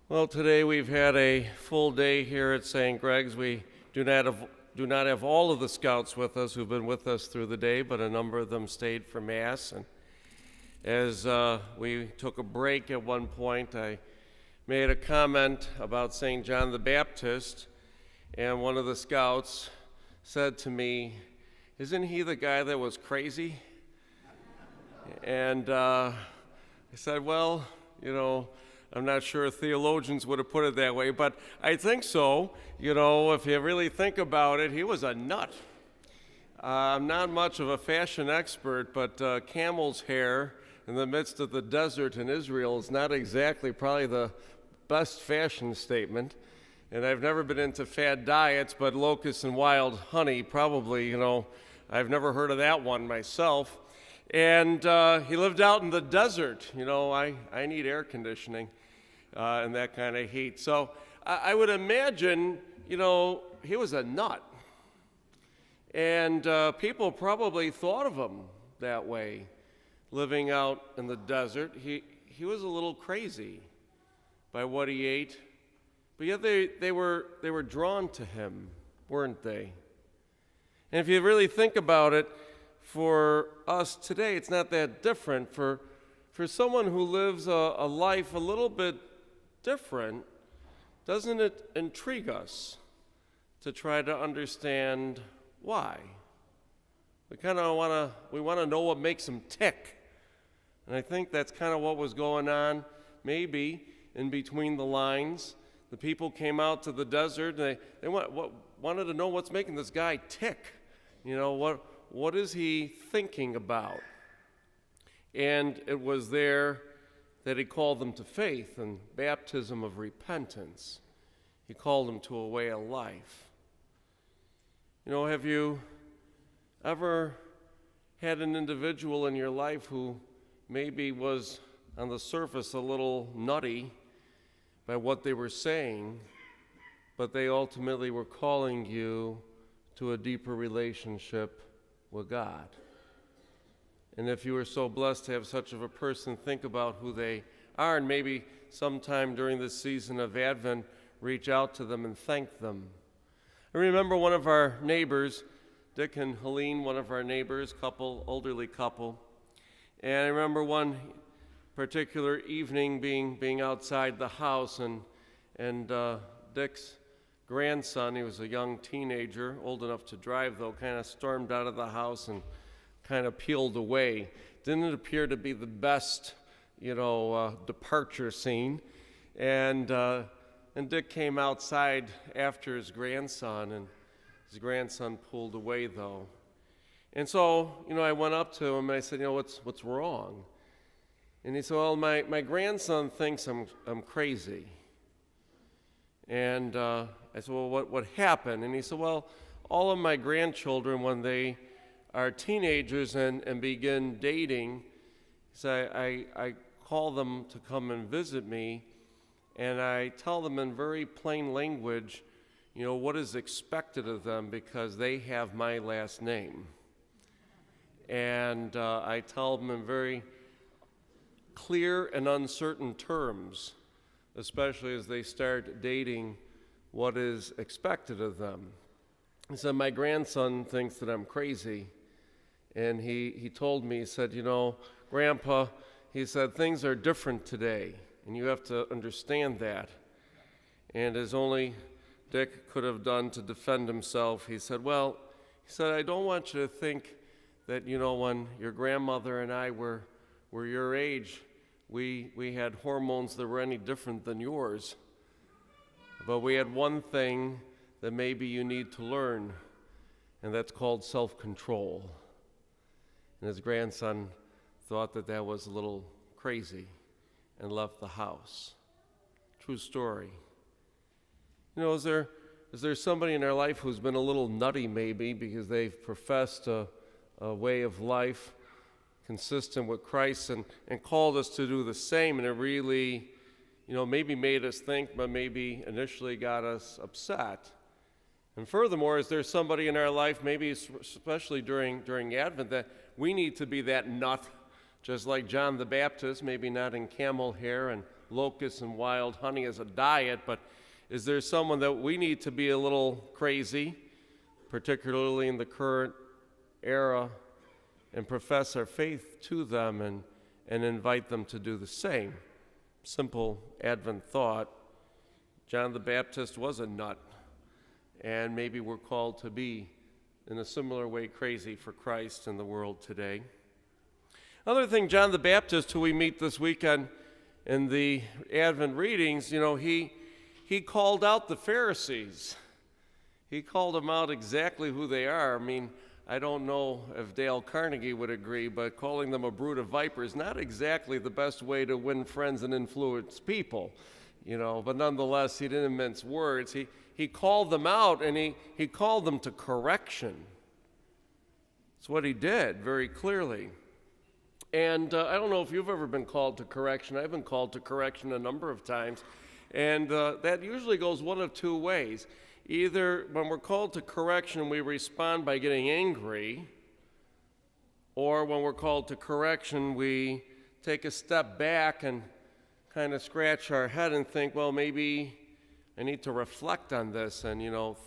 Well, today we've had a full day here at St. Greg's. We do not have all of the scouts with us who've been with us through the day, but a number of them stayed for Mass. And as we took a break at one point, I made a comment about St. John the Baptist, and one of the scouts said to me, "Isn't he the guy that was crazy?" And I said, well, I'm not sure theologians would have put it that way, but I think so. If you really think about it, he was a nut. I'm not much of a fashion expert, but camel's hair in the midst of the desert in Israel is not exactly probably the best fashion statement. And I've never been into fad diets, but locusts and wild honey, probably, I've never heard of that one myself. And he lived out in the desert. I need air conditioning and that kind of heat. So I would imagine, he was a nut. And people probably thought of him that way, living out in the desert. He was a little crazy by what he ate. But yet they were drawn to him, weren't they? And if you really think about it, for us today, it's not that different. For someone who lives a life a little bit different, doesn't it intrigue us to try to understand why? We want to know what makes them tick. And I think that's kind of what was going on, maybe in between the lines. The people came out to the desert, and they wanted to know what's making this guy tick. What is he thinking about? And it was there that he called them to faith and baptism of repentance. He called them to a way of life. Have you ever had an individual in your life who maybe was on the surface a little nutty by what they were saying, but they ultimately were calling you to a deeper relationship with God? And if you were so blessed to have such of a person, think about who they are, and maybe sometime during this season of Advent, reach out to them and thank them. I remember one of our neighbors, Dick and Helene, one of our neighbors, elderly couple, and I remember one particular evening being outside the house, and Dick's grandson, he was a young teenager, old enough to drive though, kind of stormed out of the house and kind of peeled away. Didn't appear to be the best, departure scene. And Dick came outside after his grandson, and his grandson pulled away though. And so, I went up to him and I said, what's wrong? And he said, well, my grandson thinks I'm crazy. And I said, well, what happened? And he said, well, all of my grandchildren, when they are teenagers and begin dating, so I call them to come and visit me, and I tell them in very plain language, what is expected of them because they have my last name. And I tell them in very clear and uncertain terms, especially as they start dating, what is expected of them. He said, my grandson thinks that I'm crazy. And he told me, he said, Grandpa, he said, things are different today, and you have to understand that. And as only Dick could have done to defend himself, he said, I don't want you to think that, when your grandmother and I were your age, we had hormones that were any different than yours. But we had one thing that maybe you need to learn, and that's called self-control. And his grandson thought that was a little crazy and left the house. True story. Is there somebody in our life who's been a little nutty maybe because they've professed a way of life consistent with Christ and called us to do the same, and it really, maybe made us think, but maybe initially got us upset? And furthermore, is there somebody in our life, maybe especially during Advent, that we need to be that nut, just like John the Baptist, maybe not in camel hair and locusts and wild honey as a diet, but is there someone that we need to be a little crazy, particularly in the current era, and profess our faith to them and invite them to do the same? Simple Advent thought. John the Baptist was a nut, and maybe we're called to be, in a similar way, crazy for Christ in the world today. Another thing, John the Baptist, who we meet this weekend in the Advent readings, he called out the Pharisees. He called them out exactly who they are. I mean, I don't know if Dale Carnegie would agree, but calling them a brood of vipers is not exactly the best way to win friends and influence people, but nonetheless, he didn't mince words. He called them out, and he called them to correction. That's what he did very clearly. And I don't know if you've ever been called to correction. I've been called to correction a number of times, and that usually goes one of two ways. Either when we're called to correction, we respond by getting angry, or when we're called to correction, we take a step back and kind of scratch our head and think, well, maybe I need to reflect on this and,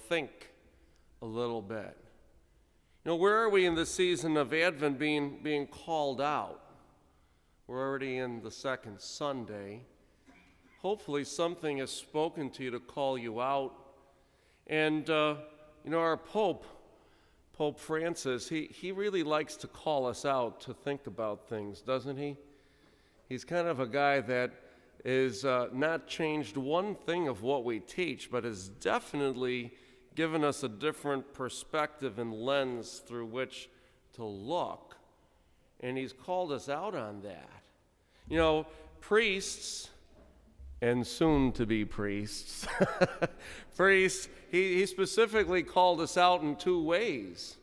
think a little bit. Where are we in the season of Advent being called out? We're already in the second Sunday. Hopefully something has spoken to you to call you out. And, our Pope Francis, he really likes to call us out to think about things, doesn't he? He's kind of a guy that is not changed one thing of what we teach, but has definitely given us a different perspective and lens through which to look. And he's called us out on that. Priests, and soon to be priests, he specifically called us out in two ways.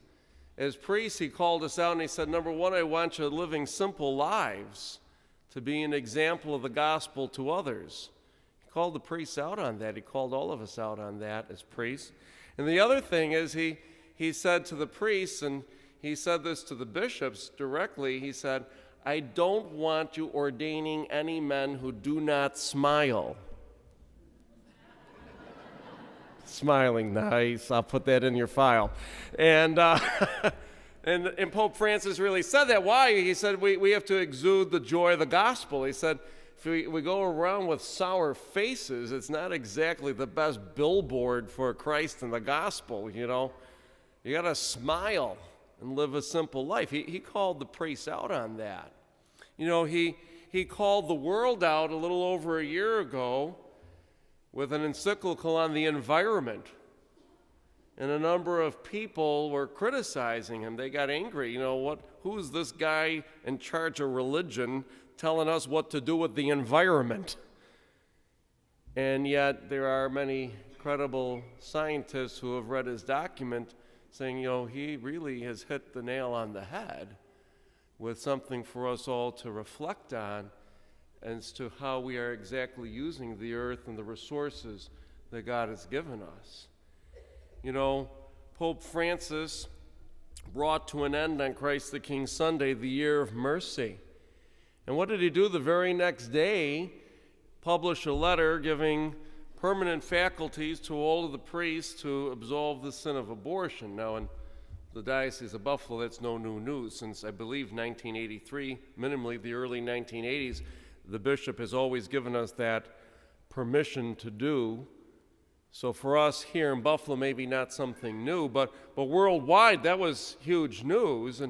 As priests, he called us out and he said, number one, I want you living simple lives to be an example of the gospel to others. He called the priests out on that. He called all of us out on that as priests. And the other thing is he said to the priests, and he said this to the bishops directly, he said, I don't want you ordaining any men who do not smile. Smiling, nice. I'll put that in your file. And Pope Francis really said that. Why? He said we have to exude the joy of the gospel. He said if we go around with sour faces, it's not exactly the best billboard for Christ and the gospel, You got to smile and live a simple life. He called the priests out on that. He called the world out a little over a year ago with an encyclical on the environment. And a number of people were criticizing him. They got angry. Who's this guy in charge of religion telling us what to do with the environment? And yet there are many credible scientists who have read his document saying, he really has hit the nail on the head with something for us all to reflect on as to how we are exactly using the earth and the resources that God has given us. Pope Francis brought to an end on Christ the King Sunday the year of mercy. And what did he do the very next day? Publish a letter giving permanent faculties to all of the priests to absolve the sin of abortion. Now, in the Diocese of Buffalo, that's no new news. Since, I believe, 1983, minimally the early 1980s, the bishop has always given us that permission to do. So for us here in Buffalo, maybe not something new, but worldwide, that was huge news.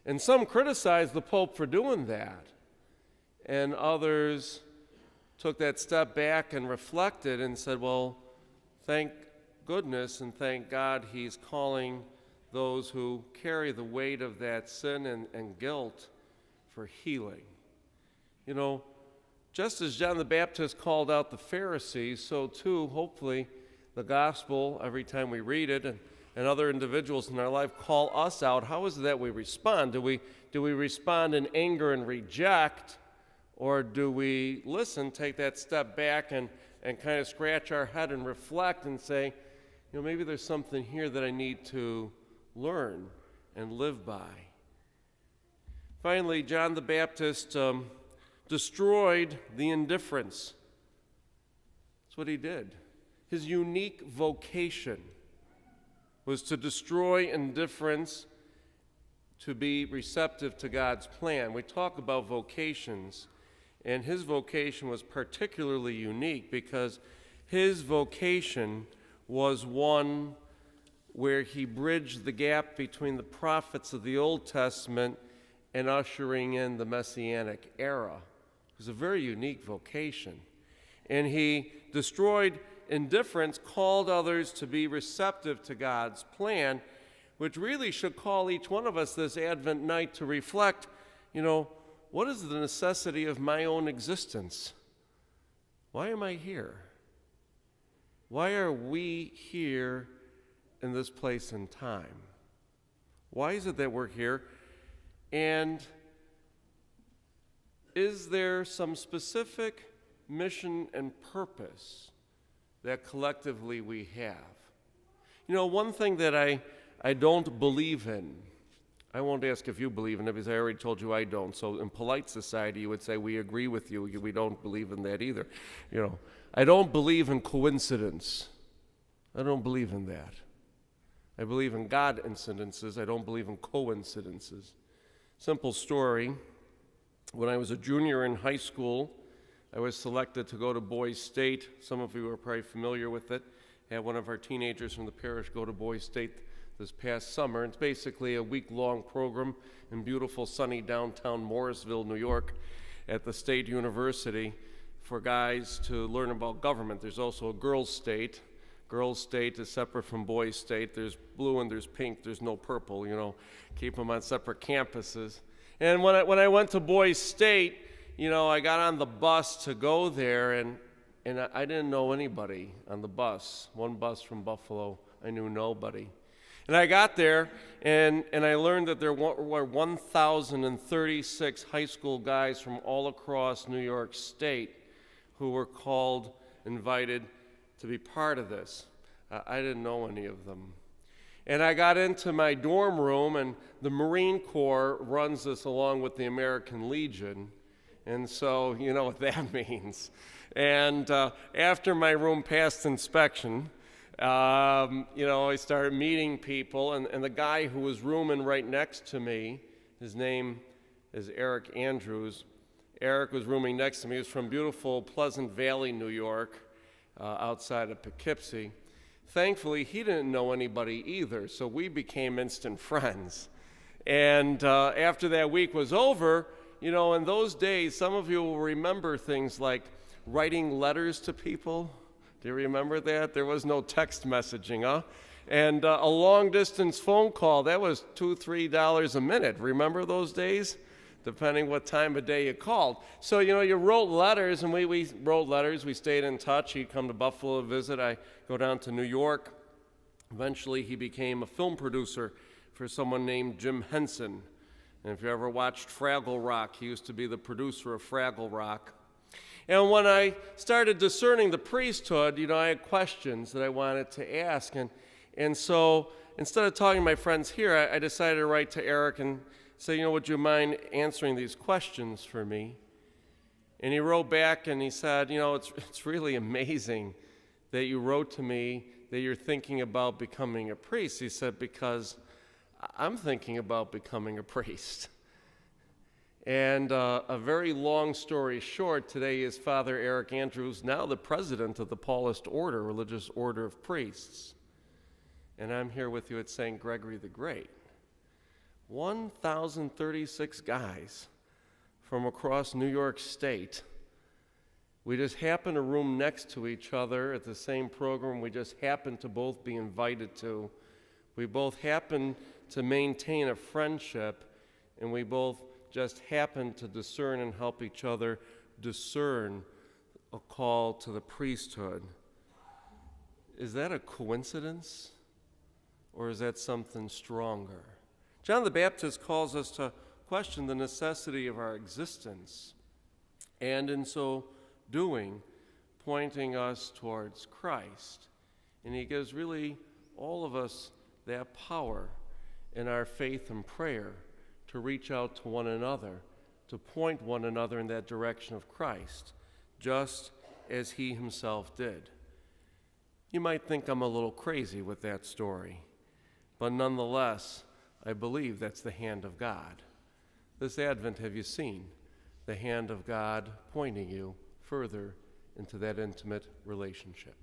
And some criticized the Pope for doing that. And others took that step back and reflected and said, well, thank goodness and thank God he's calling those who carry the weight of that sin and guilt for healing. Just as John the Baptist called out the Pharisees, so too, hopefully, the gospel, every time we read it, and other individuals in our life call us out. How is it that we respond? Do we respond in anger and reject, or do we listen, take that step back, and kind of scratch our head and reflect and say, maybe there's something here that I need to learn and live by? Finally, John the Baptist destroyed the indifference. That's what he did. His unique vocation was to destroy indifference, to be receptive to God's plan. We talk about vocations, and his vocation was particularly unique because his vocation was one where he bridged the gap between the prophets of the Old Testament and ushering in the Messianic era. It was a very unique vocation. And he destroyed indifference, called others to be receptive to God's plan, which really should call each one of us this Advent night to reflect, what is the necessity of my own existence? Why am I here? Why are we here in this place and time? Why is it that we're here? And is there some specific mission and purpose that collectively we have? One thing that I don't believe in, I won't ask if you believe in it because I already told you I don't. So in polite society, you would say we agree with you. We don't believe in that either. I don't believe in coincidence. I don't believe in that. I believe in God incidences. I don't believe in coincidences. Simple story. When I was a junior in high school, I was selected to go to Boys State. Some of you are probably familiar with it. I had one of our teenagers from the parish go to Boys State this past summer. It's basically a week-long program in beautiful, sunny downtown Morrisville, New York, at the State University for guys to learn about government. There's also a girls' state. Girls' state is separate from boys' state. There's blue and there's pink. There's no purple, keep them on separate campuses. And when I went to Boys State, I got on the bus to go there, and I didn't know anybody on the bus. One bus from Buffalo, I knew nobody. And I got there, and I learned that there were 1,036 high school guys from all across New York State who were invited to be part of this. I didn't know any of them. And I got into my dorm room, and the Marine Corps runs this along with the American Legion. And so, you know what that means. And after my room passed inspection, I started meeting people, and the guy who was rooming right next to me, his name is Eric Andrews. Eric was rooming next to me. He was from beautiful Pleasant Valley, New York, outside of Poughkeepsie. Thankfully, he didn't know anybody either, so we became instant friends. And after that week was over, in those days, some of you will remember things like writing letters to people. Do you remember that? There was no text messaging, huh? And a long-distance phone call, that was $2, $3 a minute. Remember those days? Depending what time of day you called. So, you wrote letters, and we wrote letters. We stayed in touch. He'd come to Buffalo to visit. I go down to New York. Eventually, he became a film producer for someone named Jim Henson. And if you ever watched Fraggle Rock, he used to be the producer of Fraggle Rock. And when I started discerning the priesthood, I had questions that I wanted to ask. And so instead of talking to my friends here, I decided to write to Eric and say, would you mind answering these questions for me? And he wrote back and he said, it's really amazing that you wrote to me that you're thinking about becoming a priest. He said, because I'm thinking about becoming a priest. And a very long story short, today is Father Eric Andrews, now the president of the Paulist Order, religious order of priests. And I'm here with you at St. Gregory the Great. 1,036 guys from across New York State. We just happened to room next to each other at the same program we just happened to both be invited to. We both happened to maintain a friendship, and we both just happened to discern and help each other discern a call to the priesthood. Is that a coincidence, or is that something stronger? John the Baptist calls us to question the necessity of our existence, and in so doing, pointing us towards Christ. And he gives really all of us that power in our faith and prayer to reach out to one another, to point one another in that direction of Christ, just as he himself did. You might think I'm a little crazy with that story, but nonetheless, I believe that's the hand of God. This Advent, have you seen the hand of God pointing you further into that intimate relationship?